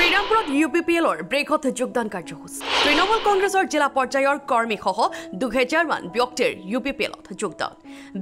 শ্ৰীৰামপুৰত UPPLৰ ব্ৰেকত যোগদান কাৰ্যসূচী তৃণমূল কংগ্ৰেছৰ জিলা পৰ্যায়ৰ কৰ্মীসহ 2000 মান ব্যক্তিৰ UPPLত যোগদান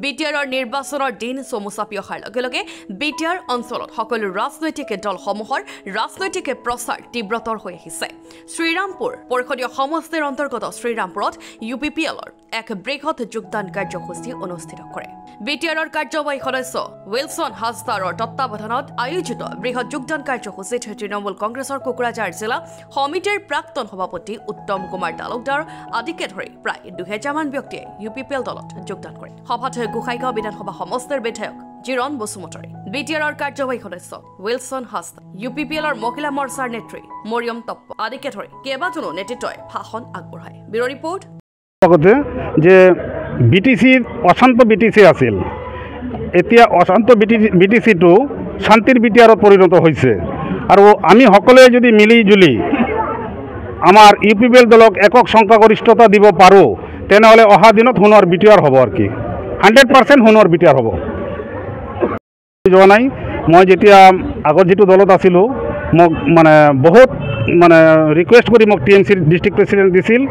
বিটিআৰৰ নিৰ্বাচনৰ দিন চমু চাপি অহাৰ লগে লগে বিটিআৰ অঞ্চলত সকলো ৰাজনৈতিক দলসমূহৰ ৰাজনৈতিক প্ৰচাৰ তীব্ৰতৰ হৈ আহিছে শ্ৰীৰামপুৰ পৰিষদীয় সমষ্টিৰ অন্তৰ্গত শ্ৰীৰামপুৰত UPPLৰ এক ব্ৰেকত যোগদান কাৰ্যসূচী অনুষ্ঠিত কৰে বিটিআৰৰ কাৰ্যবাহী সদস্য উইলছন হাজদাৰৰ তত্ত্বাৱধানত আয়োজিত বৃহৎ যোগদান কাৰ্যসূচীত তৃণমূল কংগ্ৰেছৰ কোকৰাঝাৰ জিলা সমিতিৰ প্ৰাক্তন সভাপতি উত্তম কুমাৰ তালুকদাৰ আদিকে ধৰি প্ৰায় 2000 মান ব্যক্তিয়ে UPPL দলত যোগদান কৰে সভাত গোসাইগাঁও বিধানসভা সমষ্টিৰ বিধায়ক জিৰণ বসুমতাৰী বিটিআৰৰ কাৰ্যবাহী সদস্য উইলছন হাজদা UPPLৰ মহিলা মৰ্চাৰ নেত্ৰী মৰিয়ম তপ্প আদিকে ধৰি কেইবাজনো নেতৃত্বই ভাষণ আগবঢ়ায় ব্যুৰ ৰিপৰ্ট যে বিটিসিৰ অশান্ত বিটিসি আছিল এতিয়া অশান্ত বিটিসিটো শান্তিৰ বিটিআৰত পৰিণত হৈছে আৰু আমি সকলোৱে যদি মিলি জুলি আমাৰ UPPL দলক একক সংখ্যাগৰিষ্ঠতা দিব পাৰোঁ তেনেহ'লে অহা দিনত সোণৰ বিটিআৰ হ'ব আৰু কি 100% সোণৰ বিটিআৰ হ'ব যোৱা নাই মই যেতিয়া আগত যেটো দলত আছিলোঁ মোক মানে বহুত মানে ৰিকুৱেষ্ট কৰি মোক TMCৰ ডিষ্ট্ৰিক্ট প্ৰেচিডেণ্ট দিছিল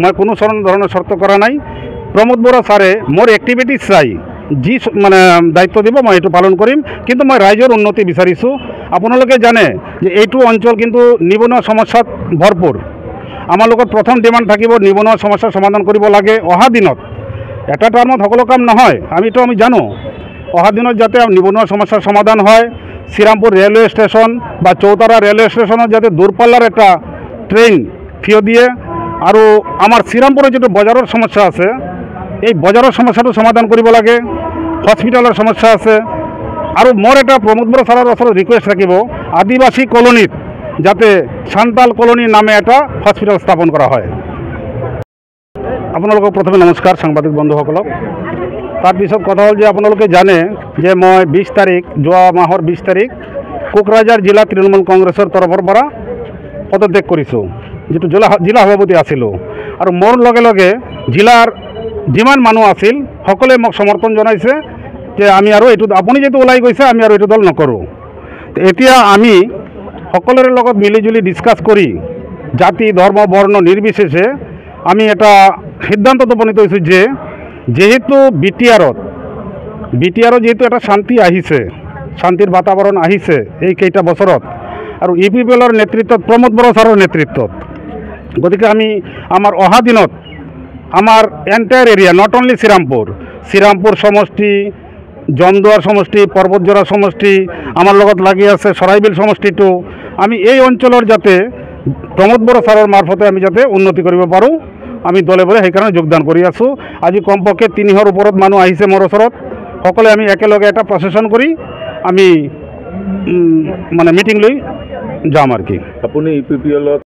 মই কোনো ধৰণৰ চৰ্ত কৰা নাই প্ৰমোদ বৰা ছাৰে মোৰ এক্টিভিটিজ চাই যি মানে দায়িত্ব দিব মই এইটো পালন কৰিম কিন্তু মই ৰাইজৰ উন্নতি বিচাৰিছোঁ আপোনালোকে জানে যে এইটো অঞ্চল কিন্তু নিবনুৱা সমস্যাত ভৰপূৰ আমাৰ লগত প্ৰথম ডিমাণ্ড থাকিব নিবনুৱা সমস্যা সমাধান কৰিব লাগে অহা দিনত এটা টাৰ্মত সকলো কাম নহয় আমি জানো অহা দিনত যাতে নিবনুৱা সমস্যাৰ সমাধান হয় শ্ৰীৰামপুৰ ৰেলৱে ষ্টেচন বা চৌতাৰা ৰেলৱে ষ্টেচনত যাতে দূৰপাল্লাৰ এটা ট্ৰেইন থিয় দিয়ে আৰু আমাৰ শ্ৰীৰামপুৰৰ যেটো বজাৰৰ সমস্যা আছে এই বজাৰৰ সমস্যাটো সমাধান কৰিব লাগে হস্পিটালৰ সমস্যা আছে আৰু মোৰ এটা প্ৰমোদ বৰা ছাৰৰ ওচৰত ৰিকুৱেষ্ট থাকিব আদিবাসী কলনীত যাতে সান্তাল কলনী নামে এটা হস্পিটাল স্থাপন কৰা হয় আপোনালোকক প্ৰথমে নমস্কাৰ সাংবাদিক বন্ধুসকলক তাৰপিছত কথা হ'ল যে আপোনালোকে জানে যে মই 20 তাৰিখ যোৱা মাহৰ 20 তাৰিখ কোকৰাঝাৰ জিলা তৃণমূল কংগ্ৰেছৰ তৰফৰ পৰা পদত্যাগ কৰিছোঁ যেটো জিলা সভাপতি আছিলোঁ আৰু মোৰ লগে লগে জিলাৰ যিমান মানুহ আছিল সকলোৱে মোক সমৰ্থন জনাইছে যে আমি আৰু এইটো আপুনি যেটো ওলাই গৈছে আমি আৰু এইটো দল নকৰোঁ এতিয়া আমি সকলোৰে লগত মিলিজুলি ডিছকাছ কৰি জাতি ধৰ্ম বৰ্ণ নিৰ্বিশেষে আমি এটা সিদ্ধান্তত উপনীত হৈছোঁ যে যেহেতু বিটিআৰত যেহেতু এটা শান্তি আহিছে শান্তিৰ বাতাবৰণ আহিছে এই কেইটা বছৰত আৰু UPPLৰ নেতৃত্বত প্ৰমোদ বৰা ছাৰৰ নেতৃত্বত গতিকে আমি আমাৰ অহা দিনত আমাৰ entire area not only Srirampur সমষ্টি জমদুৱাৰ সমষ্টি পৰ্বতজোৰা সমষ্টি আমাৰ লগত লাগি আছে চৰাইবিল সমষ্টিটো আমি এই অঞ্চলৰ যাতে প্ৰমোদ বৰা ছাৰৰ মাৰফতে আমি যাতে উন্নতি কৰিব পাৰোঁ আমি দলে বলে সেইকাৰণে যোগদান কৰি আছোঁ আজি কমপক্ষে 300ৰ ওপৰত মানুহ আহিছে মোৰ ওচৰত সকলোৱে আমি একেলগে এটা প্ৰচেছন কৰি আমি মানে মিটিং লৈ যাম আৰু কি আপুনি UPPLত